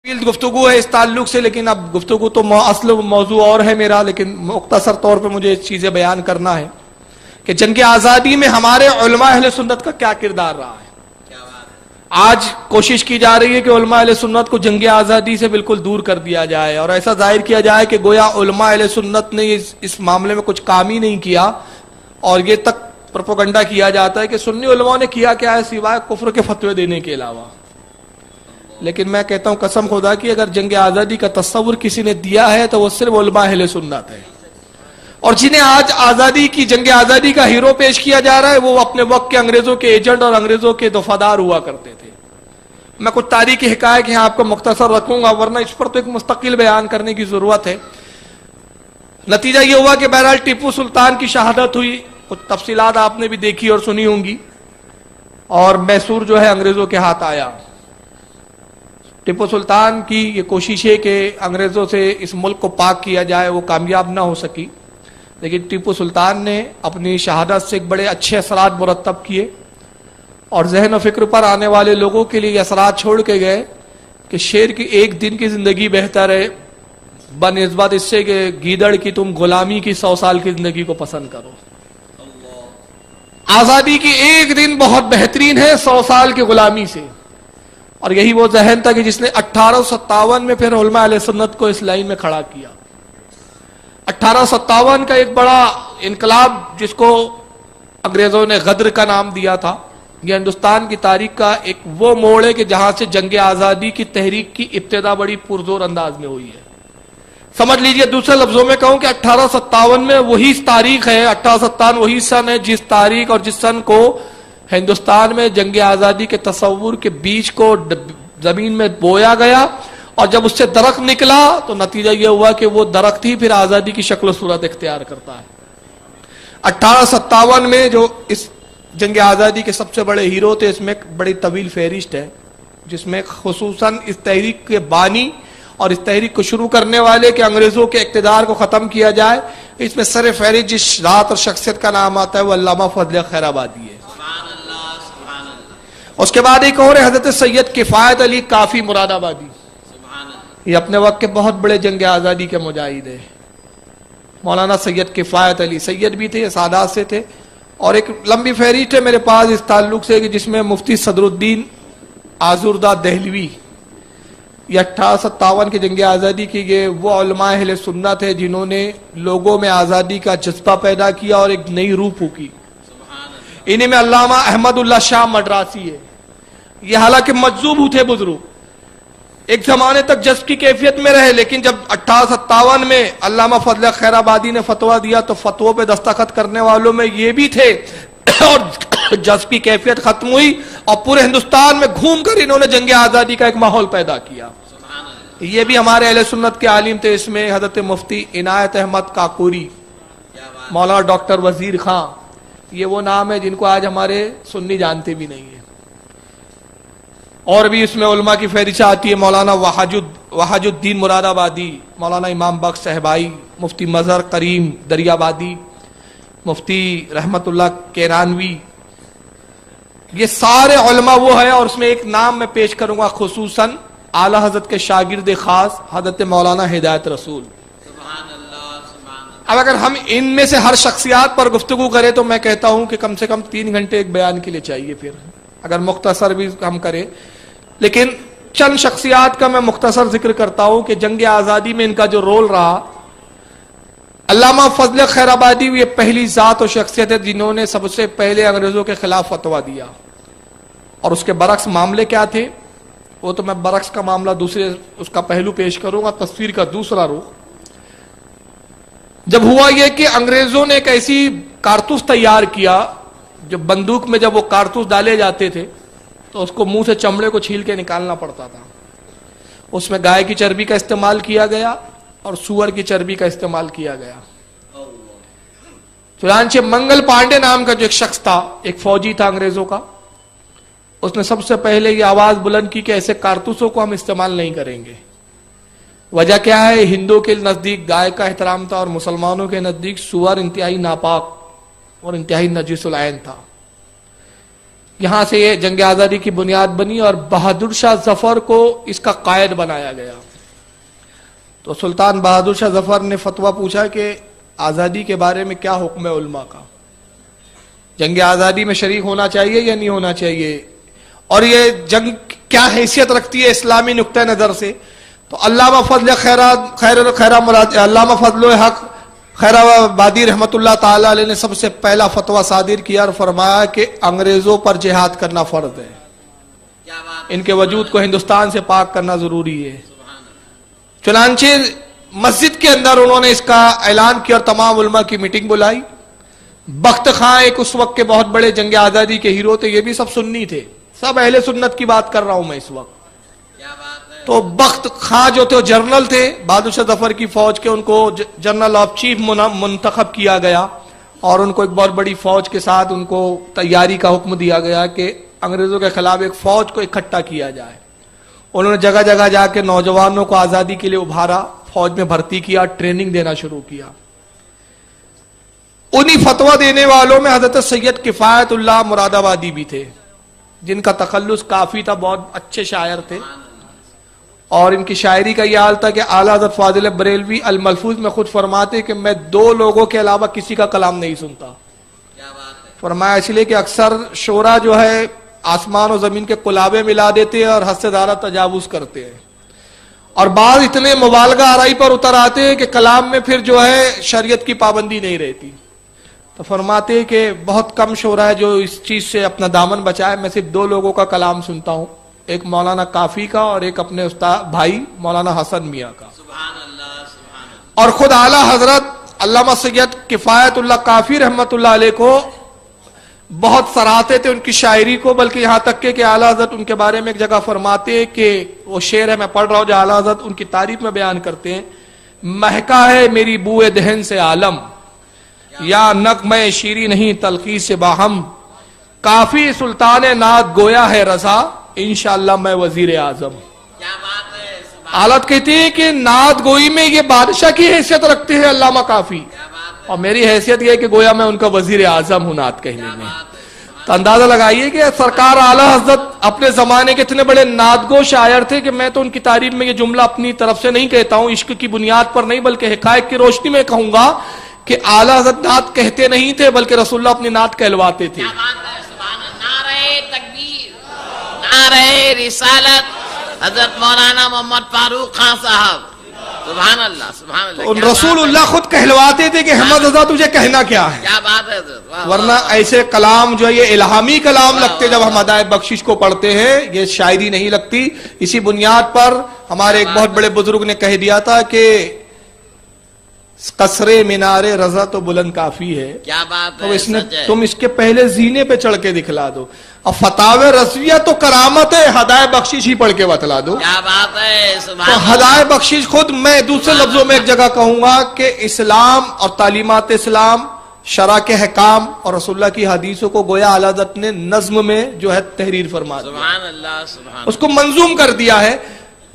گفتگو ہے اس تعلق سے، لیکن اب گفتگو تو اصل موضوع اور ہے میرا، لیکن مختصر طور پہ مجھے چیزیں بیان کرنا ہے کہ جنگ آزادی میں ہمارے علماء اہل سنت کا کیا کردار رہا ہے۔ آج کوشش کی جا رہی ہے کہ علماء اہل سنت کو جنگ آزادی سے بالکل دور کر دیا جائے اور ایسا ظاہر کیا جائے کہ گویا علماء اہل سنت نے اس معاملے میں کچھ کام ہی نہیں کیا، اور یہ تک پروپیگنڈا کیا جاتا ہے کہ سنی علماء نے کیا کیا ہے سوائے کفر کے فتوے دینے کے علاوہ۔ لیکن میں کہتا ہوں قسم خدا کی، اگر جنگ آزادی کا تصور کسی نے دیا ہے تو وہ صرف علماء اہل سنت ہے، اور جنہیں آج آزادی کی جنگ آزادی کا ہیرو پیش کیا جا رہا ہے وہ اپنے وقت کے انگریزوں کے ایجنٹ اور انگریزوں کے دفعدار ہوا کرتے تھے۔ میں کچھ تاریخی حکایت یہاں آپ کو مختصر رکھوں گا، ورنہ اس پر تو ایک مستقل بیان کرنے کی ضرورت ہے۔ نتیجہ یہ ہوا کہ بہرحال ٹیپو سلطان کی شہادت ہوئی، کچھ تفصیلات آپ نے بھی دیکھی اور سنی ہوں گی، اور میسور جو ہے انگریزوں کے ہاتھ آیا۔ ٹیپو سلطان کی یہ کوشش ہے کہ انگریزوں سے اس ملک کو پاک کیا جائے، وہ کامیاب نہ ہو سکی، لیکن ٹیپو سلطان نے اپنی شہادت سے ایک بڑے اچھے اثرات مرتب کیے، اور ذہن و فکر پر آنے والے لوگوں کے لیے یہ اثرات چھوڑ کے گئے کہ شیر کی ایک دن کی زندگی بہتر ہے بنسبت اس سے کہ گیدڑ کی تم غلامی کی 100 سال کی زندگی کو پسند کرو۔ آزادی کی ایک دن بہت بہترین ہے 100 سال کی غلامی سے، اور یہی وہ ذہن تھا کہ جس نے 1857 میں پھر علماء علیہ سنت کو اس لائن میں کھڑا کیا۔ 1857 کا ایک بڑا انقلاب جس کو انگریزوں نے غدر کا نام دیا تھا، یہ ہندوستان کی تاریخ کا ایک وہ موڑ ہے کہ جہاں سے جنگ آزادی کی تحریک کی ابتدا بڑی پرزور انداز میں ہوئی ہے۔ سمجھ لیجئے، دوسرے لفظوں میں کہوں کہ 1857 میں وہی تاریخ ہے، 1857 وہی سن ہے جس تاریخ اور جس سن کو ہندوستان میں جنگ آزادی کے تصور کے بیج کو زمین میں بویا گیا، اور جب اس سے درخت نکلا تو نتیجہ یہ ہوا کہ وہ درخت ہی پھر آزادی کی شکل و صورت اختیار کرتا ہے۔ 1857 میں جو اس جنگ آزادی کے سب سے بڑے ہیرو تھے، اس میں ایک بڑی طویل فہرست ہے جس میں خصوصاً اس تحریک کے بانی اور اس تحریک کو شروع کرنے والے کہ انگریزوں کے اقتدار کو ختم کیا جائے، اس میں سر فہرست جس ذات اور شخصیت کا نام آتا ہے وہ علامہ فضل خیر آبادی ہے۔ اس کے بعد ایک اور حضرت سید کفایت علی کافی مراد آبادی، یہ اپنے وقت کے بہت بڑے جنگ آزادی کے مجاہد ہیں۔ مولانا سید کفایت علی سید بھی تھے، سادات سے تھے، اور ایک لمبی فہرست ہے میرے پاس اس تعلق سے کہ جس میں مفتی صدر الدین آزردہ دہلوی، یہ 1857 کی جنگ آزادی کی یہ وہ علماء اہل سنت ہے جنہوں نے لوگوں میں آزادی کا جذبہ پیدا کیا اور ایک نئی روح پھونکی۔ انہیں میں علامہ احمد اللہ شاہ مدراسی ہے، یہ حالانکہ مجذوب تھے بزرگ، ایک زمانے تک جذب کی کیفیت میں رہے، لیکن جب 1857 میں علامہ فضل خیر آبادی نے فتویٰ دیا تو فتووں پہ دستخط کرنے والوں میں یہ بھی تھے، اور جذب کی کیفیت ختم ہوئی اور پورے ہندوستان میں گھوم کر انہوں نے جنگ آزادی کا ایک ماحول پیدا کیا۔ یہ بھی ہمارے اہل سنت کے عالم تھے، اس میں حضرت مفتی عنایت احمد کاکوری، مولانا ڈاکٹر وزیر خان، یہ وہ نام ہے جن کو آج ہمارے سنی جانتے بھی نہیں ہیں۔ اور بھی اس میں علماء کی فہرست آتی ہے، مولانا وحاج الدین مراد آبادی، مولانا امام بخش صاحبائی، مفتی مظہر کریم دریابادی، مفتی رحمت اللہ کیرانوی، یہ سارے علماء وہ ہیں، اور اس میں ایک نام میں پیش کروں گا خصوصاً اعلی حضرت کے شاگرد خاص حضرت مولانا ہدایت رسول۔ اب اگر ہم ان میں سے ہر شخصیات پر گفتگو کریں تو میں کہتا ہوں کہ کم سے کم 3 گھنٹے ایک بیان کے لیے چاہیے، پھر اگر مختصر بھی ہم کریں، لیکن چند شخصیات کا میں مختصر ذکر کرتا ہوں کہ جنگ آزادی میں ان کا جو رول رہا۔ علامہ فضل خیر آبادی یہ پہلی ذات و شخصیت ہے جنہوں نے سب سے پہلے انگریزوں کے خلاف فتویٰ دیا، اور اس کے برعکس معاملے کیا تھے وہ تو میں برعکس کا معاملہ دوسرے اس کا پہلو پیش کروں گا، تصویر کا دوسرا رخ۔ جب ہوا یہ کہ انگریزوں نے ایک ایسی کارتوس تیار کیا، جب بندوق میں جب وہ کارتوس ڈالے جاتے تھے تو اس کو منہ سے چمڑے کو چھیل کے نکالنا پڑتا تھا، اس میں گائے کی چربی کا استعمال کیا گیا اور سور کی چربی کا استعمال کیا گیا۔ چنانچہ منگل پانڈے نام کا جو ایک شخص تھا، ایک فوجی تھا انگریزوں کا، اس نے سب سے پہلے یہ آواز بلند کی کہ ایسے کارتوسوں کو ہم استعمال نہیں کریں گے۔ وجہ کیا ہے؟ ہندوؤں کے نزدیک گائے کا احترام تھا اور مسلمانوں کے نزدیک سور انتہائی ناپاک اور انتہائی نجس العین تھا۔ یہاں سے یہ جنگ آزادی کی بنیاد بنی اور بہادر شاہ ظفر کو اس کا قائد بنایا گیا. تو سلطان بہادر شاہ ظفر نے فتویٰ پوچھا کہ آزادی کے بارے میں کیا حکم ہے علماء کا, جنگ آزادی میں شریک ہونا چاہیے یا نہیں ہونا چاہیے, اور یہ جنگ کیا حیثیت رکھتی ہے اسلامی نقطہ نظر سے. تو علامہ فضل علامہ فضل حق خیرآبادی رحمۃ اللہ تعالی علیہ نے سب سے پہلا فتویٰ صادر کیا اور فرمایا کہ انگریزوں پر جہاد کرنا فرض ہے, ان کے وجود کو ہندوستان سے پاک کرنا ضروری ہے. چنانچہ مسجد کے اندر انہوں نے اس کا اعلان کیا اور تمام علماء کی میٹنگ بلائی. بخت خاں ایک اس وقت کے بہت بڑے جنگ آزادی کے ہیرو تھے, یہ بھی سب سنی تھے, سب اہل سنت کی بات کر رہا ہوں میں اس وقت. تو بخت خاں جو تھے وہ جنرل تھے بہادر شاہ ظفر کی فوج کے, ان کو جنرل آف چیف منتخب کیا گیا اور ان کو ایک بہت بڑی فوج کے ساتھ ان کو تیاری کا حکم دیا گیا کہ انگریزوں کے خلاف ایک فوج کو اکٹھا کیا جائے. انہوں نے جگہ جگہ جا کے نوجوانوں کو آزادی کے لیے ابھارا, فوج میں بھرتی کیا, ٹریننگ دینا شروع کیا. انہی فتویٰ دینے والوں میں حضرت سید کفایت اللہ مراد آبادی بھی تھے, جن کا تخلص کافی تھا, بہت اچھے شاعر تھے, اور ان کی شاعری کا یہ حال تھا کہ اعلیٰ حضرت فاضل بریلوی الملفوظ میں خود فرماتے کہ میں 2 لوگوں کے علاوہ کسی کا کلام نہیں سنتا. فرمایا اس لیے کہ اکثر شعرا جو ہے آسمان و زمین کے قلابے ملا دیتے ہیں اور حد سے زیادہ تجاوز کرتے ہیں, اور بعض اتنے مبالغہ آرائی پر اتر آتے ہیں کہ کلام میں پھر جو ہے شریعت کی پابندی نہیں رہتی. تو فرماتے کہ بہت کم شعرا ہے جو اس چیز سے اپنا دامن بچائے, میں صرف 2 لوگوں کا کلام سنتا ہوں, ایک مولانا کافی کا اور ایک اپنے استاد بھائی مولانا حسن میاں کا. سبحان اللہ, سبحان اللہ. اور خود اعلیٰ حضرت علامہ سید کفایت اللہ کافی رحمت اللہ علیہ کو بہت سراہتے تھے ان کی شاعری کو, بلکہ یہاں تک کہ اعلیٰ حضرت ان کے بارے میں ایک جگہ فرماتے کہ وہ شعر ہے, میں پڑھ رہا ہوں جو اعلیٰ حضرت ان کی تعریف میں بیان کرتے ہیں. مہکا ہے میری بوئے دہن سے عالم, یا نغمہ شیری نہیں تلخی سے باہم, کافی سلطان نعت گویا ہے رضا, انشاءاللہ میں وزیر اعظم. کیا بات ہے, سبحان حالت کہتی ہے کہ نعت گوئی میں یہ بادشاہ کی حیثیت رکھتے ہیں علامہ کافی, اور میری حیثیت یہ ہے کہ گویا میں ان کا وزیر اعظم ہوں نعت کہنے میں. تو اندازہ لگائیے کہ سرکار اعلیٰ حضرت اپنے زمانے کے اتنے بڑے نعت گو شاعر تھے کہ میں تو ان کی تعریف میں یہ جملہ اپنی طرف سے نہیں کہتا ہوں, عشق کی بنیاد پر نہیں بلکہ حقائق کی روشنی میں کہوں گا کہ اعلیٰ حضرت نعت کہتے نہیں تھے بلکہ رسول اللہ اپنی نعت کہلواتے تھے. کیا بات ہے, سبحان اللہ. نعرہ تکبیر, نعرہ رسالت حضرت مولانا محمد فاروق خان صاحب. سبحان اللہ, سبحان اللہ. ان رسول اللہ خود کہلواتے تھے کہ احمد رضا تجھے کہنا کیا ہے, کیا بات ہے حضرت, واہ, ورنہ واہ, واہ. ایسے کلام جو ہے یہ الہامی کلام لگتے جب ہم ہدایت بخشش کو پڑھتے ہیں, یہ شاعری نہیں لگتی. اسی بنیاد پر ہمارے ایک بہت بڑے بزرگ نے کہہ دیا تھا کہ قصر مینار رضا تو بلند کافی ہے, کیا بات تو ہے, اس نے سچ ہے. تم اس کے پہلے زینے پہ چڑھ کے دکھلا دو, اور فتاوی رضویہ تو کرامت ہے, ہدایت بخشش ہی پڑھ کے بتلا دو. کیا بات ہے, تو سبحان اللہ. ہدایت بخشش خود میں دوسرے لفظوں میں ایک جگہ کہوں گا کہ اسلام اور تعلیمات اسلام, شرع کے حکام اور رسول اللہ کی حدیثوں کو گویا اعلیٰ حضرت نے نظم میں جو ہے تحریر فرما دیا, سبحان اللہ, سبحان اس کو منظوم کر دیا ہے.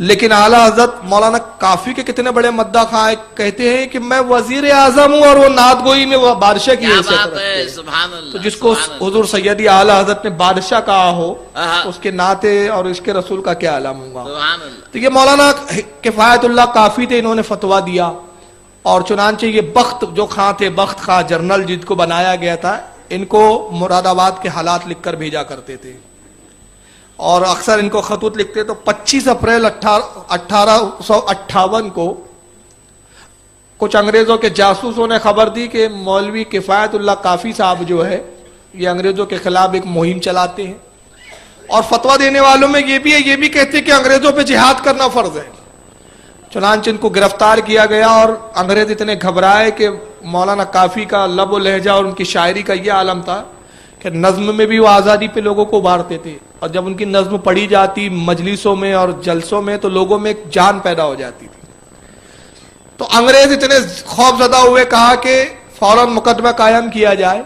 لیکن اعلیٰ حضرت مولانا کافی کے کتنے بڑے مداح خواہ کہتے ہیں کہ میں وزیر اعظم ہوں, اور وہ نعت گوئی میں وہ بادشاہ کی کیا حیثیت بات رکھتے ہے, ہیں. سبحان اللہ. تو جس کو سبحان اللہ. حضور سیدی اعلیٰ حضرت نے بادشاہ کہا ہو, ہاں. اس کے نعت اور اس کے رسول کا کیا عالم ہوگا. سبحان اللہ. تو یہ مولانا کفایت اللہ کافی تھے, انہوں نے فتویٰ دیا, اور چنانچہ یہ بخت جو خاں تھے, بخت خاں جنرل جن کو بنایا گیا تھا, ان کو مراد آباد کے حالات لکھ کر بھیجا کرتے تھے, اور اکثر ان کو خطوط لکھتے. تو 25 اپریل 1858 کو کچھ انگریزوں کے جاسوسوں نے خبر دی کہ مولوی کفایت اللہ کافی صاحب جو ہے یہ انگریزوں کے خلاف ایک مہم چلاتے ہیں, اور فتویٰ دینے والوں میں یہ بھی ہے, یہ بھی کہتے ہیں کہ انگریزوں پہ جہاد کرنا فرض ہے. چنانچہ ان کو گرفتار کیا گیا, اور انگریز اتنے گھبرائے کہ مولانا کافی کا لب و لہجہ اور ان کی شاعری کا یہ عالم تھا کہ نظم میں بھی وہ آزادی پہ لوگوں کو ابھارتے تھے, اور جب ان کی نظم پڑھی جاتی مجلسوں میں اور جلسوں میں تو لوگوں میں ایک جان پیدا ہو جاتی تھی. تو انگریز اتنے خوف زدہ ہوئے, کہا کہ فوراً مقدمہ قائم کیا جائے,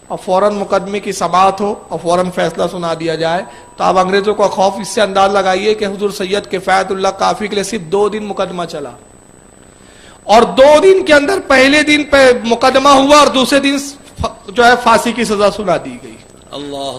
اور فوراً مقدمے کی سماعت ہو, اور فوراً فیصلہ سنا دیا جائے. تو آپ انگریزوں کا خوف اس سے انداز لگائیے کہ حضور سید کفایت اللہ کافی کے لیے صرف 2 دن مقدمہ چلا, اور 2 دن کے اندر پہلے دن پہ مقدمہ ہوا اور دوسرے دن جو ہے پھانسی کی سزا سنا دی گئی. اللہ.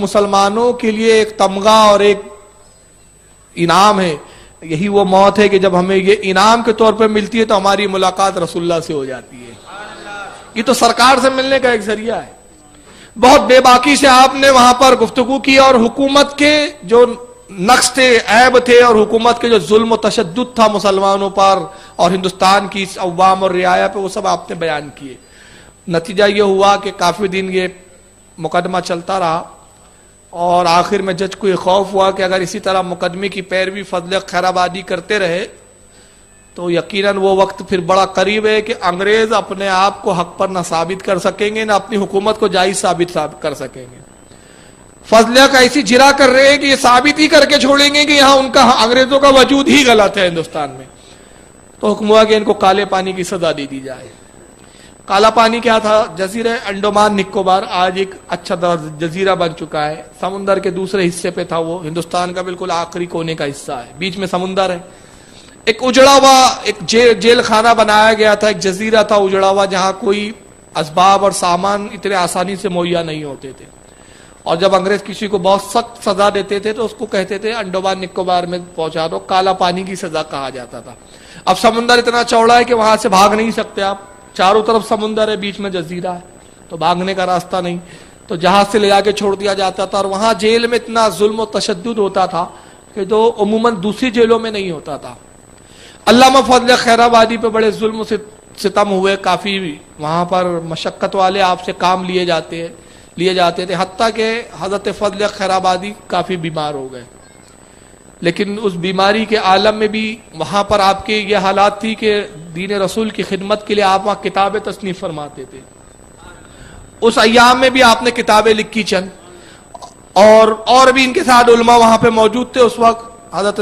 مسلمانوں کے لیے ایک تمغہ اور ایک انعام ہے. یہی وہ موت ہے کہ جب ہمیں یہ انعام کے طور پہ ملتی ہے تو ہماری ملاقات رسول اللہ سے ہو جاتی ہے. یہ تو سرکار سے ملنے کا ایک ذریعہ ہے. بہت بے باکی سے آپ نے وہاں پر گفتگو کی اور حکومت کے جو نقص تھے، عیب تھے، اور حکومت کے جو ظلم و تشدد تھا مسلمانوں پر اور ہندوستان کی عوام اور رعایا پہ، وہ سب آپ نے بیان کیے. نتیجہ یہ ہوا کہ کافی دن یہ مقدمہ چلتا رہا اور آخر میں جج کو یہ خوف ہوا کہ اگر اسی طرح مقدمے کی پیروی فضل خیر آبادی کرتے رہے تو یقیناً وہ وقت پھر بڑا قریب ہے کہ انگریز اپنے آپ کو حق پر نہ ثابت کر سکیں گے، نہ اپنی حکومت کو جائز ثابت کر سکیں گے. فضل کا ایسی جرا کر رہے ہیں کہ یہ ثابت ہی کر کے چھوڑیں گے کہ یہاں ان کا انگریزوں کا وجود ہی غلط ہے ہندوستان میں. تو حکم ہوا کہ ان کو کالے پانی کی سزا دے دی جائے. کالا پانی کیا تھا؟ جزیرہ انڈومان نکوبار آج ایک اچھا جزیرہ بن چکا ہے. سمندر کے دوسرے حصے پہ تھا، وہ ہندوستان کا بالکل آخری کونے کا حصہ ہے، بیچ میں سمندر ہے. ایک اجڑا ہوا ایک جیل خانہ بنایا گیا تھا، ایک جزیرہ تھا اجڑا ہوا جہاں کوئی اسباب اور سامان اتنے آسانی سے مہیا نہیں ہوتے تھے. اور جب انگریز کسی کو بہت سخت سزا دیتے تھے تو اس کو کہتے تھے انڈومان نکوبار میں پہنچا دو. کالا پانی کی سزا کہا جاتا تھا. اب سمندر اتنا چوڑا ہے کہ وہاں سے بھاگ نہیں سکتے آپ، چاروں طرف سمندر ہے، بیچ میں جزیرہ ہے، تو بھاگنے کا راستہ نہیں. تو جہاز سے لے جا کے چھوڑ دیا جاتا تھا. اور وہاں جیل میں اتنا ظلم و تشدد ہوتا تھا کہ جو عموماً دوسری جیلوں میں نہیں ہوتا تھا. علامہ فضل خیر آبادی پہ بڑے ظلم و ستم ہوئے. کافی وہاں پر مشقت والے آپ سے کام لیے جاتے تھے، حتیٰ کہ حضرت فضل خیر آبادی کافی بیمار ہو گئے. لیکن اس بیماری کے عالم میں بھی وہاں پر آپ کے یہ حالات تھی کہ دین رسول کی خدمت کے لیے آپ وہاں کتابیں تصنیف فرماتے تھے. اس ایام میں بھی آپ نے کتابیں لکھی چند، اور بھی ان کے ساتھ علماء وہاں پہ موجود تھے. اس وقت حضرت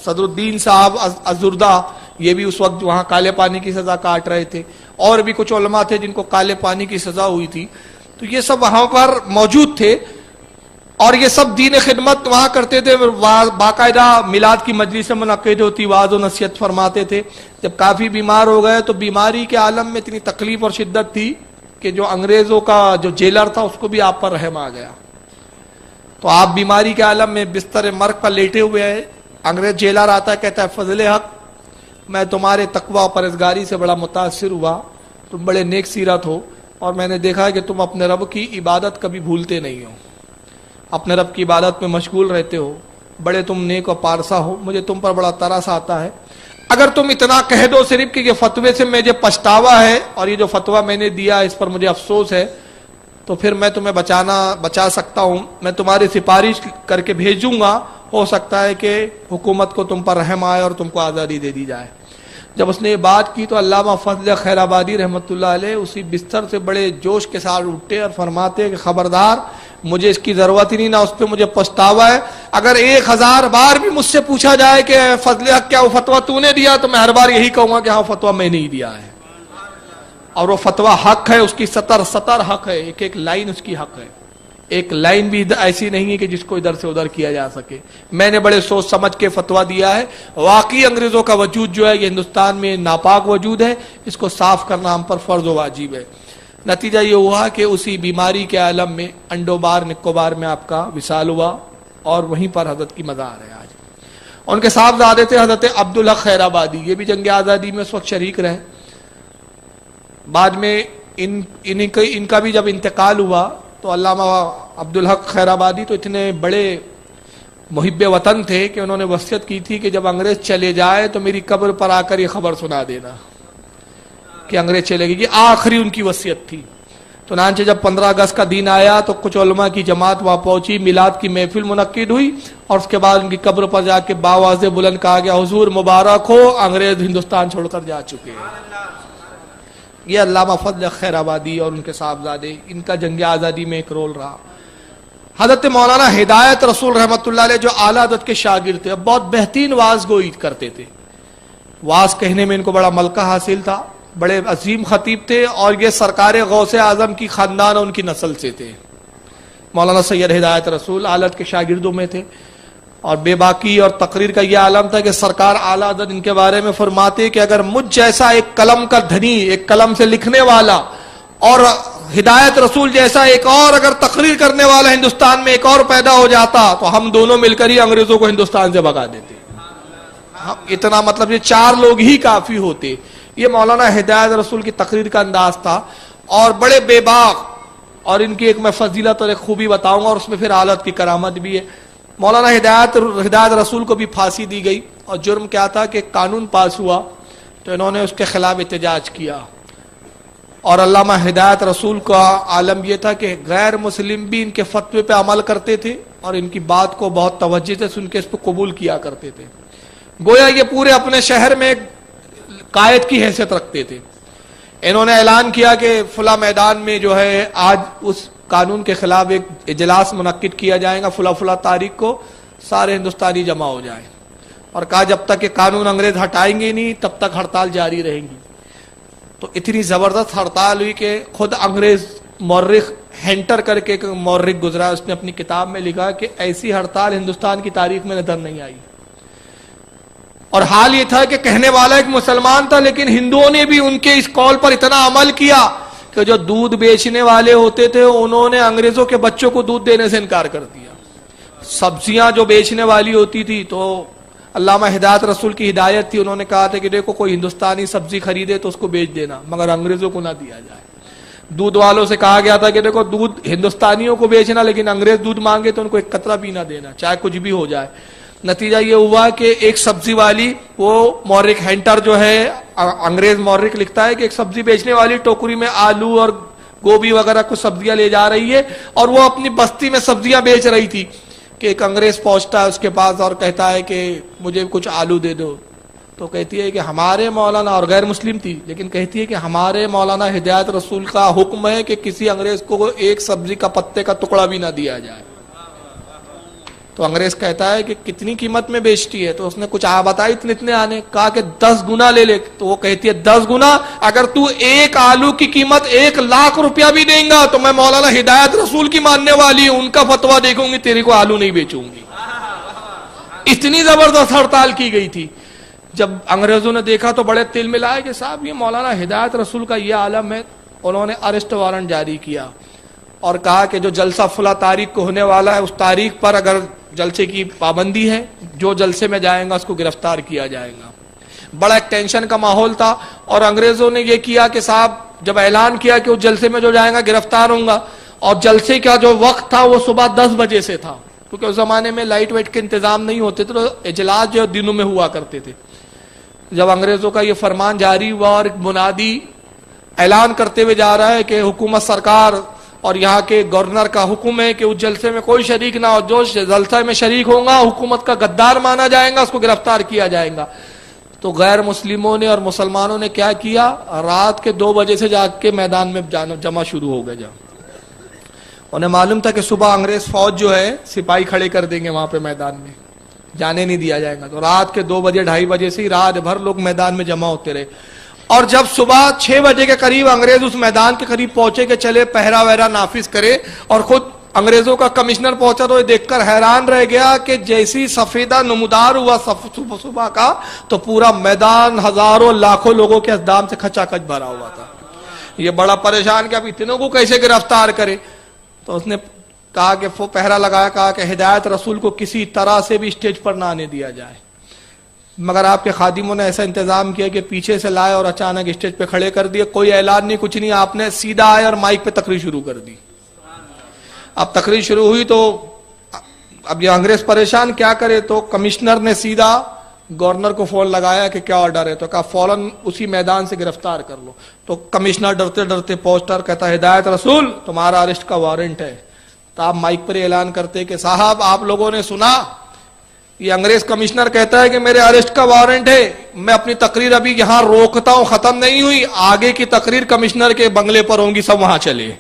صدر الدین صاحب ازردہ، یہ بھی اس وقت وہاں کالے پانی کی سزا کاٹ رہے تھے. اور بھی کچھ علماء تھے جن کو کالے پانی کی سزا ہوئی تھی. تو یہ سب وہاں پر موجود تھے اور یہ سب دین خدمت وہاں کرتے تھے. باقاعدہ میلاد کی مجلس منعقد ہوتی، واعظ و نصیحت فرماتے تھے. جب کافی بیمار ہو گئے تو بیماری کے عالم میں اتنی تکلیف اور شدت تھی کہ جو انگریزوں کا جو جیلر تھا اس کو بھی آپ پر رحم آ گیا. تو آپ بیماری کے عالم میں بستر مرگ پر لیٹے ہوئے ہیں. انگریز جیلر آتا ہے، کہتا ہے فضل حق، میں تمہارے تقوی و پرہیزگاری سے بڑا متاثر ہوا، تم بڑے نیک سیرت ہو، اور میں نے دیکھا کہ تم اپنے رب کی عبادت کبھی بھولتے نہیں ہو، اپنے رب کی عبادت میں مشغول رہتے ہو، بڑے تم نیک و پارسا ہو. مجھے تم پر بڑا ترس آتا ہے. اگر تم اتنا کہہ دو صرف کہ یہ فتوے سے مجھے پچھتاوا ہے اور یہ جو فتویٰ میں نے دیا اس پر مجھے افسوس ہے، تو پھر میں تمہیں بچا سکتا ہوں. میں تمہاری سفارش کر کے بھیجوں گا، ہو سکتا ہے کہ حکومت کو تم پر رحم آئے اور تم کو آزادی دے دی جائے. جب اس نے یہ بات کی تو علامہ فضل خیر آبادی رحمۃ اللہ علیہ اسی بستر سے بڑے جوش کے ساتھ اٹھتے اور فرماتے کہ خبردار، مجھے اس کی ضرورت ہی نہیں، نہ اس پہ مجھے پچھتاوا ہے. اگر 1000 بار بھی مجھ سے پوچھا جائے کہ فضل حق کیا وہ فتویٰ تو نے دیا، تو میں ہر بار یہی کہوں گا کہ ہاں فتویٰ میں نہیں دیا ہے، اور وہ فتویٰ حق ہے. اس کی سطر حق ہے، ایک لائن اس کی حق ہے. ایک لائن بھی ایسی نہیں ہے کہ جس کو ادھر سے ادھر کیا جا سکے. میں نے بڑے سوچ سمجھ کے فتویٰ دیا ہے. واقعی انگریزوں کا وجود جو ہے یہ ہندوستان میں ناپاک وجود ہے، اس کو صاف کرنا ہم پر فرض و واجب ہے. نتیجہ یہ ہوا کہ اسی بیماری کے عالم میں انڈومان نکوبار میں آپ کا وصال ہوا اور وہیں پر حضرت کی مزار ہے آج. ان کے صاحبزادے تھے حضرت عبدالحق خیر آبادی، یہ بھی جنگ آزادی میں اس وقت شریک رہے. بعد میں ان کا بھی جب انتقال ہوا تو علامہ عبدالحق خیر آبادی تو اتنے بڑے محب وطن تھے کہ انہوں نے وصیت کی تھی کہ جب انگریز چلے جائے تو میری قبر پر آ کر یہ خبر سنا دینا کہ انگریز چلے گئے. یہ آخری ان کی وصیت تھی. تو چنانچہ جب 15 اگست کا دن آیا تو کچھ علماء کی جماعت وہاں پہنچی، میلاد کی محفل منعقد ہوئی، اور اس کے بعد ان کی قبر پر جا کے باواز بلند کہا گیا حضور مبارک ہو، انگریز ہندوستان چھوڑ کر جا چکے ہیں. یہ علامہ فضل خیر آبادی اور ان کے صاحبزادے، ان کا جنگ آزادی میں ایک رول رہا. حضرت مولانا ہدایت رسول رحمۃ اللہ علیہ جو اعلیٰ حضرت کے شاگرد تھے، بہت بہترین واعظ گوئی کرتے تھے. واعظ کہنے میں ان کو بڑا ملکہ حاصل تھا، بڑے عظیم خطیب تھے، اور یہ سرکار غوث اعظم کی خاندان اور ان کی نسل سے تھے. مولانا سید ہدایت رسول اعلیٰ حضرت کے شاگردوں میں تھے، اور بے باکی اور تقریر کا یہ عالم تھا کہ سرکار اعلیٰ حضرت ان کے بارے میں فرماتے کہ اگر مجھ جیسا ایک قلم کا دھنی، ایک قلم سے لکھنے والا اور ہدایت رسول جیسا ایک اور اگر تقریر کرنے والا ہندوستان میں ایک اور پیدا ہو جاتا تو ہم دونوں مل کر ہی انگریزوں کو ہندوستان سے بھگا دیتے. اتنا مطلب یہ 4 لوگ ہی کافی ہوتے. یہ مولانا ہدایت رسول کی تقریر کا انداز تھا اور بڑے بے باک. اور ان کی ایک میں فضیلت اور ایک خوبی بتاؤں گا اور اس میں پھر حالت کی کرامت بھی ہے. مولانا ہدایت رسول کو بھی پھانسی دی گئی اور جرم کیا تھا کہ قانون پاس ہوا تو انہوں نے اس کے خلاف احتجاج کیا. اور علامہ ہدایت رسول کا عالم یہ تھا کہ غیر مسلم بھی ان کے فتوے پہ عمل کرتے تھے اور ان کی بات کو بہت توجہ سے سن کے اس پہ قبول کیا کرتے تھے. گویا یہ پورے اپنے شہر میں ایک قائد کی حیثیت رکھتے تھے. انہوں نے اعلان کیا کہ فلاں میدان میں جو ہے آج اس قانون کے خلاف ایک اجلاس منعقد کیا جائے گا, فلاں تاریخ کو سارے ہندوستانی جمع ہو جائیں. اور کہا جب تک یہ قانون انگریز ہٹائیں گے نہیں تب تک ہڑتال جاری رہیں گی. تو اتنی زبردست ہڑتال ہوئی کہ خود انگریز مورخ ہینٹر کر کے ایک مورخ گزرا, اس نے اپنی کتاب میں لکھا کہ ایسی ہڑتال ہندوستان کی تاریخ میں نظر نہیں آئی. اور حال یہ تھا کہ کہنے والا ایک مسلمان تھا لیکن ہندوؤں نے بھی ان کے اس قول پر اتنا عمل کیا کہ جو دودھ بیچنے والے ہوتے تھے انہوں نے انگریزوں کے بچوں کو دودھ دینے سے انکار کر دیا. سبزیاں جو بیچنے والی ہوتی تھی تو علامہ ہدایت رسول کی ہدایت تھی, انہوں نے کہا تھا کہ دیکھو کوئی ہندوستانی سبزی خریدے تو اس کو بیچ دینا مگر انگریزوں کو نہ دیا جائے. دودھ والوں سے کہا گیا تھا کہ دیکھو دودھ ہندوستانیوں کو بیچنا لیکن انگریز دودھ مانگے تو ان کو ایک قطرہ بھی نہ دینا چاہے کچھ بھی ہو جائے. نتیجہ یہ ہوا کہ ایک سبزی والی, وہ مورخ ہینٹر جو ہے انگریز مورخ لکھتا ہے کہ ایک سبزی بیچنے والی ٹوکری میں آلو اور گوبھی وغیرہ کچھ سبزیاں لے جا رہی ہے اور وہ اپنی بستی میں سبزیاں بیچ رہی تھی کہ ایک انگریز پہنچتا ہے اس کے پاس اور کہتا ہے کہ مجھے کچھ آلو دے دو. تو کہتی ہے کہ ہمارے مولانا, اور غیر مسلم تھی لیکن کہتی ہے کہ ہمارے مولانا ہدایت رسول کا حکم ہے کہ کسی انگریز کو ایک سبزی کا پتے کا ٹکڑا بھی نہ دیا جائے. تو انگریز کہتا ہے کہ کتنی قیمت میں بیچتی ہے؟ تو اس نے کچھ بتائی اتنے آنے, کہا کہ 10 گنا لے لے. تو وہ کہتی ہے 10 گنا, اگر تو ایک آلو کی قیمت 1,00,000 روپیہ بھی دیں گا تو میں مولانا ہدایت رسول کی ماننے والی ہوں, ان کا فتویٰ دیکھوں گی, تیرے کو آلو نہیں بیچوں گی. اتنی زبردست ہڑتال کی گئی تھی. جب انگریزوں نے دیکھا تو بڑے تل ملائے کہ صاحب یہ مولانا ہدایت رسول کا یہ عالم ہے. انہوں نے اریسٹ وارنٹ جاری کیا اور کہا کہ جو جلسہ فلاں تاریخ کو ہونے والا ہے اس تاریخ پر اگر جلسے کی پابندی ہے, جو جلسے میں جائے گا اس کو گرفتار کیا جائے گا. بڑا ایک ٹینشن کا ماحول تھا اور انگریزوں نے یہ کیا کہ صاحب جب اعلان کیا کہ اس جلسے میں جو جائے گا گرفتار ہوں گا, اور جلسے کا جو وقت تھا وہ صبح 10 بجے سے تھا کیونکہ اس زمانے میں لائٹ ویٹ کے انتظام نہیں ہوتے تھے تو اجلاس جو دنوں میں ہوا کرتے تھے. جب انگریزوں کا یہ فرمان جاری ہوا اور ایک منادی اعلان کرتے ہوئے جا رہا ہے کہ حکومت سرکار اور یہاں کے گورنر کا حکم ہے کہ اس جلسے میں کوئی شریک نہ ہو, جو جلسہ میں شریک ہوگا حکومت کا غدار مانا جائے گا, اس کو گرفتار کیا جائے گا. تو غیر مسلموں نے اور مسلمانوں نے کیا کیا, رات کے 2 بجے سے جا کے میدان میں جمع شروع ہو گئے. انہیں معلوم تھا کہ صبح انگریز فوج جو ہے سپاہی کھڑے کر دیں گے وہاں پہ میدان میں, جانے نہیں دیا جائے گا. تو رات کے 2 بجے 2:30 بجے سے ہی رات بھر لوگ میدان میں جمع ہوتے رہے. اور جب صبح 6 بجے کے قریب انگریز اس میدان کے قریب پہنچے کہ چلے پہرا وہرا نافذ کرے, اور خود انگریزوں کا کمشنر پہنچا تو یہ دیکھ کر حیران رہ گیا کہ جیسی سفیدہ نمودار ہوا صبح کا تو پورا میدان ہزاروں لاکھوں لوگوں کے اقدام سے کھچا کھچ بھرا ہوا تھا. یہ بڑا پریشان کہ اب اتنوں کو کیسے گرفتار کرے. تو اس نے کہا کہ وہ پہرا لگایا, کہا کہ ہدایت رسول کو کسی طرح سے بھی اسٹیج پر نہ آنے دیا جائے. مگر آپ کے خادموں نے ایسا انتظام کیا کہ پیچھے سے لائے اور اچانک اسٹیج پہ کھڑے کر دیے. کوئی اعلان نہیں, کچھ نہیں, آپ نے سیدھا آئے اور مائک پہ تقریر شروع کر دی. اب تقریر شروع ہوئی تو اب یہ انگریز پریشان کیا کرے, تو کمشنر نے سیدھا گورنر کو فون لگایا کہ کیا آرڈر ہے, تو کہا فوراً اسی میدان سے گرفتار کر لو. تو کمشنر ڈرتے ڈرتے پوسٹر کہتا ہدایت رسول تمہارا اریسٹ کا وارنٹ ہے. تو آپ مائک پر اعلان کرتے کہ صاحب آپ لوگوں نے سنا, یہ انگریز کمشنر کہتا ہے کہ میرے اریسٹ کا وارنٹ ہے, میں اپنی تقریر ابھی یہاں روکتا ہوں, ختم نہیں ہوئی, آگے کی تقریر کمشنر کے بنگلے پر ہوں گی, سب وہاں چلے,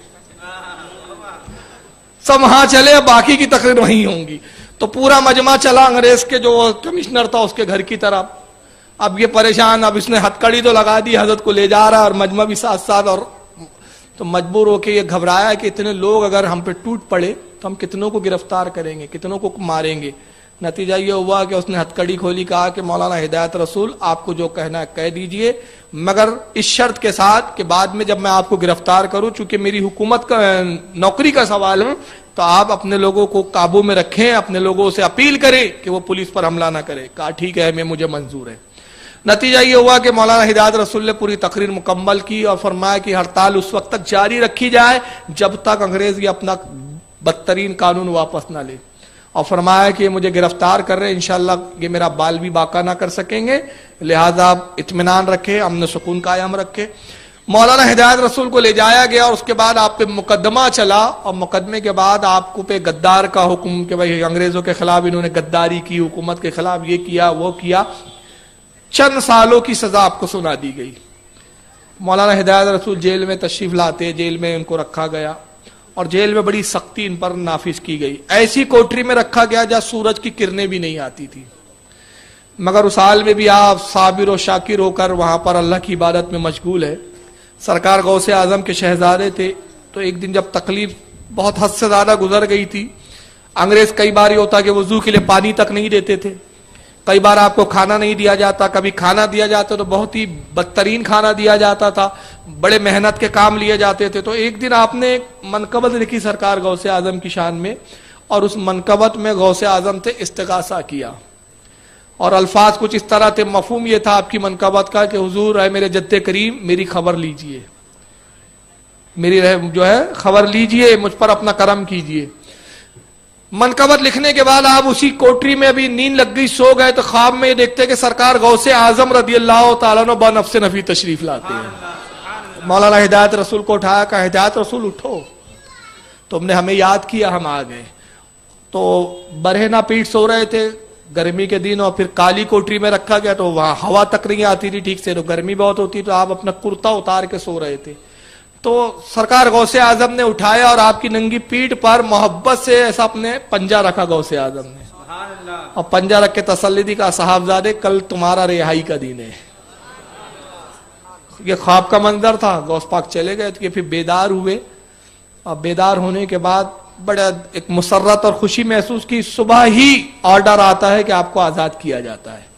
سب وہاں چلے, باقی کی تقریر وہیں ہوں گی. تو پورا مجمع چلا انگریز کے جو کمشنر تھا اس کے گھر کی طرف. اب یہ پریشان, اب اس نے ہتھکڑی تو لگا دی, حضرت کو لے جا رہا اور مجمع بھی ساتھ ساتھ, اور تو مجبور ہو کے یہ گھبرایا کہ اتنے لوگ اگر ہم پہ ٹوٹ پڑے تو ہم کتنوں کو گرفتار کریں گے, کتنوں کو ماریں گے. نتیجہ یہ ہوا کہ اس نے ہتھکڑی کھولی, کہا کہ مولانا ہدایت رسول آپ کو جو کہنا ہے کہہ دیجئے, مگر اس شرط کے ساتھ کہ بعد میں جب میں آپ کو گرفتار کروں, چونکہ میری حکومت کا نوکری کا سوال ہے, تو آپ اپنے لوگوں کو قابو میں رکھیں, اپنے لوگوں سے اپیل کریں کہ وہ پولیس پر حملہ نہ کرے. کہا ٹھیک ہے, مجھے منظور ہے. نتیجہ یہ ہوا کہ مولانا ہدایت رسول نے پوری تقریر مکمل کی اور فرمایا کہ ہڑتال اس وقت تک جاری رکھی جائے جب تک انگریز یہ اپنا بدترین قانون واپس نہ لے, اور فرمایا کہ مجھے گرفتار کر رہے ہیں, انشاءاللہ یہ میرا بال بھی باقا نہ کر سکیں گے, لہذا آپ اطمینان رکھیں, امن و سکون قائم رکھیں. مولانا ہدایت رسول کو لے جایا گیا اور اس کے بعد آپ پہ مقدمہ چلا, اور مقدمے کے بعد آپ کو پہ غدار کا حکم کہ بھائی انگریزوں کے خلاف انہوں نے غداری کی, حکومت کے خلاف یہ کیا وہ کیا, چند سالوں کی سزا آپ کو سنا دی گئی. مولانا ہدایت رسول جیل میں تشریف لاتے, جیل میں ان کو رکھا گیا اور جیل میں بڑی سختی ان پر نافذ کی گئی. ایسی کوٹری میں رکھا گیا جہاں سورج کی کرنیں بھی نہیں آتی تھی, مگر اس حال میں بھی آپ صابر و شاکر ہو کر وہاں پر اللہ کی عبادت میں مشغول ہے. سرکار غوث اعظم کے شہزادے تھے, تو ایک دن جب تکلیف بہت حد سے زیادہ گزر گئی تھی, انگریز کئی بار یہ ہوتا کہ وضو کے لیے پانی تک نہیں دیتے تھے, کئی بار آپ کو کھانا نہیں دیا جاتا, کبھی کھانا دیا جاتا تو بہت ہی بدترین کھانا دیا جاتا تھا, بڑے محنت کے کام لیے جاتے تھے. تو ایک دن آپ نے منقبت لکھی سرکار غوث اعظم کی شان میں, اور اس منقبت میں غوث اعظم سے استغاثہ کیا, اور الفاظ کچھ اس طرح تھے, مفہوم یہ تھا آپ کی منقبت کا کہ حضور اے میرے جد کریم میری خبر لیجئے, میری جو ہے خبر لیجئے, مجھ پر اپنا کرم کیجئے. منقبت لکھنے کے بعد آپ اسی کوٹری میں ابھی نیند لگ گئی, سو گئے, تو خواب میں یہ دیکھتے کہ سرکار غوث اعظم رضی اللہ تعالیٰ عنہ بنفس نفی تشریف لاتے ہیں. مولانا ہدایت رسول کو اٹھایا, کہا ہدایت رسول اٹھو, تم نے ہمیں یاد کیا, ہم آ گئے. تو برہنہ پیٹ سو رہے تھے گرمی کے دن, اور پھر کالی کوٹری میں رکھا گیا تو وہاں ہوا تک نہیں آتی تھی ٹھیک سے, تو گرمی بہت ہوتی, تو آپ اپنا کرتا اتار کے سو رہے تھے. تو سرکار غوث اعظم نے اٹھایا اور آپ کی ننگی پیٹھ پر محبت سے ایسا اپنے پنجہ رکھا غوث اعظم نے, اور پنجہ رکھ کے تسلی دی, کہا صاحبزادے کل تمہارا رہائی کا دن ہے. یہ خواب کا منظر تھا. غوث پاک چلے گئے تو یہ پھر بیدار ہوئے, اور بیدار ہونے کے بعد بڑا ایک مسرت اور خوشی محسوس کی. صبح ہی آرڈر آتا ہے کہ آپ کو آزاد کیا جاتا ہے.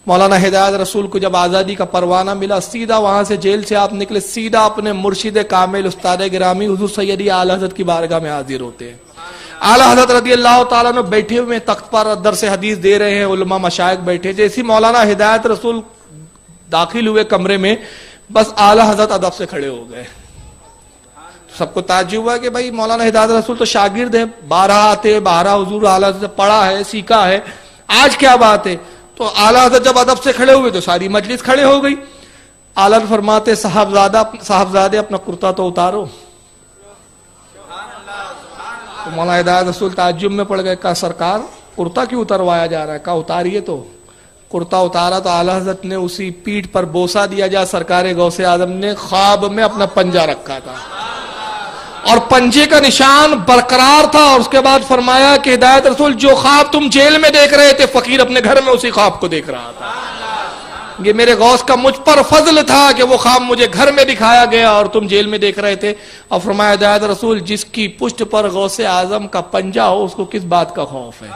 مولانا ہدایت رسول کو جب آزادی کا پروانہ ملا, سیدھا وہاں سے جیل سے آپ نکلے, سیدھا اپنے مرشد کامل استاد گرامی حضور سیدی اعلی حضرت کی بارگاہ میں حاضر ہوتے ہیں. اعلی حضرت رضی اللہ تعالیٰ عنہ بیٹھے ہوئے تخت پر درس حدیث دے رہے ہیں, علماء مشائخ بیٹھے. جیسی مولانا ہدایت رسول داخل ہوئے کمرے میں, بس اعلی حضرت ادب سے کھڑے ہو گئے. سب کو تعجب ہوا کہ بھائی مولانا ہدایت رسول تو شاگرد ہیں, بارہ آتے, بارہ حضور اعلی حضرت سے پڑھا ہے, سیکھا ہے, آج کیا بات ہے. تو اعلی حضرت جب ادب سے کھڑے ہوئے تو ساری مجلس کھڑے ہو گئی. اعلی فرماتے صاحبزادے اپنا کرتا تو اتارو. تو مولانا ہدایت رسول تعجب میں پڑ گئے, کہا سرکار کرتا کیوں اتروایا جا رہا ہے, کہا اتاریے. تو کرتا اتارا تو اعلی حضرت نے اسی پیٹھ پر بوسا دیا جا سرکار غوث اعظم نے خواب میں اپنا پنجہ رکھا تھا, اور پنجے کا نشان برقرار تھا. اور اس کے بعد فرمایا کہ ہدایت رسول جو خواب تم جیل میں دیکھ رہے تھے, فقیر اپنے گھر میں اسی خواب کو دیکھ رہا تھا. یہ میرے غوث کا مجھ پر فضل تھا کہ وہ خواب مجھے گھر میں دکھایا گیا اور تم جیل میں دیکھ رہے تھے. اور فرمایا ہدایت رسول جس کی پشت پر غوث اعظم کا پنجہ ہو, اس کو کس بات کا خوف ہے.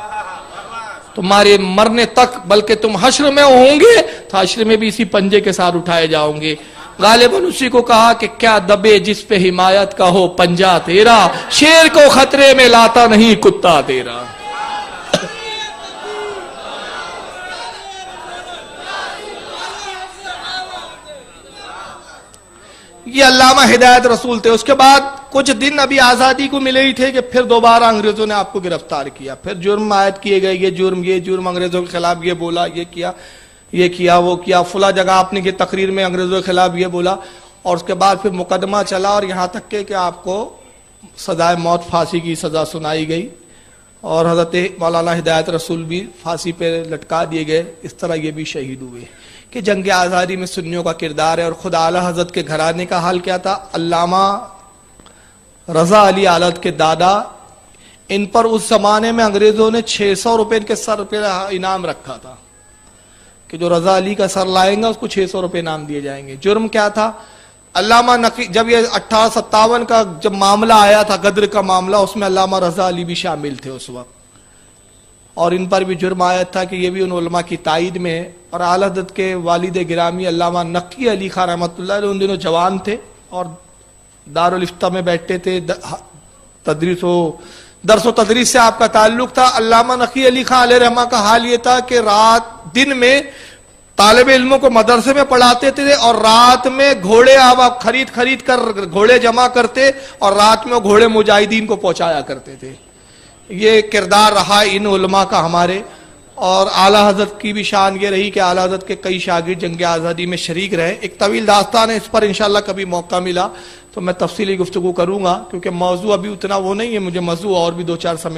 تمہارے مرنے تک, بلکہ تم حشر میں ہوں گے تو حشر میں بھی اسی پنجے کے ساتھ اٹھائے جاؤں گے. غالباً اسی کو کہا کہ کیا دبے جس پہ حمایت کا ہو پنجہ تیرا, شیر کو خطرے میں لاتا نہیں کتا تیرا. یہ علامہ ہدایت رسول تھے. اس کے بعد کچھ دن ابھی آزادی کو ملے ہی تھے کہ پھر دوبارہ انگریزوں نے آپ کو گرفتار کیا. پھر جرم عائد کیے گئے, یہ جرم انگریزوں کے خلاف یہ بولا, یہ کیا وہ کیا, فلاں جگہ آپ نے یہ تقریر میں انگریزوں کے خلاف یہ بولا. اور اس کے بعد پھر مقدمہ چلا, اور یہاں تک کہ آپ کو سزائے موت, پھانسی کی سزا سنائی گئی, اور حضرت مولانا ہدایت رسول بھی پھانسی پہ لٹکا دیے گئے. اس طرح یہ بھی شہید ہوئے. کہ جنگ آزادی میں سنیوں کا کردار ہے. اور خود اعلی حضرت کے گھرانے کا حال کیا تھا. علامہ رضا علی آلت کے دادا, ان پر اس زمانے میں انگریزوں نے 600 روپے کے سر پہ انعام رکھا تھا کہ جو رضا علی کا سر لائیں گا اس کو 600 روپے انعام دیے جائیں گے. جرم کیا تھا. علامہ جب یہ 1857 کا جب معاملہ آیا تھا, غدر کا معاملہ, اس میں علامہ رضا علی بھی شامل تھے اس وقت. اور ان پر بھی جرم عائد تھا کہ یہ بھی ان علماء کی تائید میں ہے. اور اعلی حضرت کے والد گرامی علامہ نقی علی خان رحمۃ اللہ علیہ ان دنوں جوان تھے اور دارالفتہ میں بیٹھتے تھے، درس و تدریس سے آپ کا تعلق تھا. علامہ نقی علی خان علیہ رحمہ کا حال یہ تھا کہ دن میں طالب علموں کو مدرسے میں پڑھاتے تھے اور رات میں گھوڑے آپ خرید کر گھوڑے جمع کرتے اور رات میں گھوڑے مجاہدین کو پہنچایا کرتے تھے. یہ کردار رہا ان علماء کا ہمارے. اور اعلیٰ حضرت کی بھی شان یہ رہی کہ اعلیٰ حضرت کے کئی شاگرد جنگ آزادی میں شریک رہے. ایک طویل داستان ہے، اس پر انشاءاللہ کبھی موقع ملا تو میں تفصیلی گفتگو کروں گا، کیونکہ موضوع ابھی اتنا وہ نہیں ہے، مجھے موضوع اور بھی 2-4 سمے